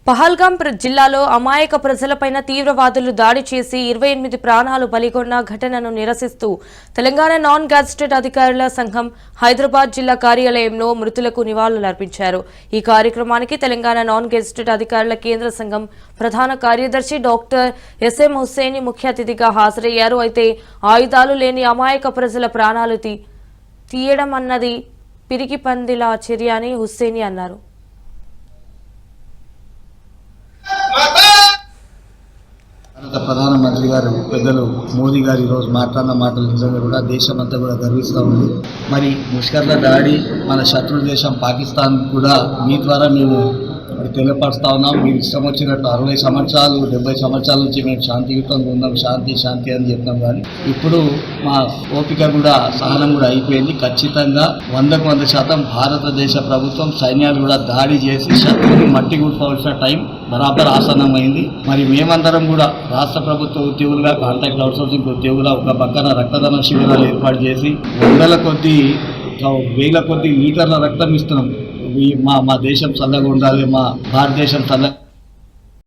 పహల్గాం జిల్లాలో అమాయక ప్రజలపైన తీవ్రవాదులు దాడి చేసి 28 ప్రాణాలు బలిగొన్న ఘటనను నిరసిస్తూ తెలంగాణ నాన్ గ్యాజెటెడ్ అధికారుల సంఘం హైదరాబాద్ జిల్లా కార్యాలయంలో మృతులకు నివాళులర్పించారు। ఈ కార్యక్రమానికి తెలంగాణ నాన్ గ్యాజెటెడ్ అధికారుల కేంద్ర సంఘం ప్రధాన కార్యదర్శి డాక్టర్ ఎస్ఎం హుస్సేన్ ముఖ్య అతిథిగా హాజరయ్యారు। అయితే ఆయుధాలు లేని అమాయక ప్రజల ప్రాణాలు తీయడం అన్నది పిరికి పందిల చర్య అని హుస్సేన్ అన్నారు। భారత ప్రధానమంత్రి గారు పెద్దలు మోదీ గారు ఈరోజు మాట్లాడిన మాటలు నిజంగా కూడా దేశమంతా కూడా గర్విస్తూ ఉంది। మరి ముష్కర్ల దాడి మన శత్రు దేశం పాకిస్తాన్ కూడా మీ ద్వారా మేము తెలియపరుస్తా ఉన్నాం। మీరు ఇష్టం వచ్చినట్టు 60 సంవత్సరాలు 70 సంవత్సరాల నుంచి మేము శాంతియుతంగా ఉన్నాం, శాంతి శాంతి అని చెప్తాం। కానీ ఇప్పుడు మా ఓపిక కూడా సహనం కూడా అయిపోయింది। ఖచ్చితంగా 100% భారతదేశ ప్రభుత్వం సైన్యాలు కూడా దాడి చేసి శత్రువుని మట్టి కూర్చోవలసిన టైం బరాబర్ ఆసన్నమైంది। మరి మేమందరం కూడా రాష్ట్ర ప్రభుత్వ ఉద్యోగులుగా, కాంట్రాక్ట్ అవుట్సోర్సింగ్ ఉద్యోగులుగా ఒక పక్కన రక్తదాన శిబిరాలు ఏర్పాటు చేసి వేల కొద్ది లీటర్ల రక్తం ఇస్తున్నాం। మా దేశం చల్లగా ఉండాలి, మా భారతదేశం చల్ల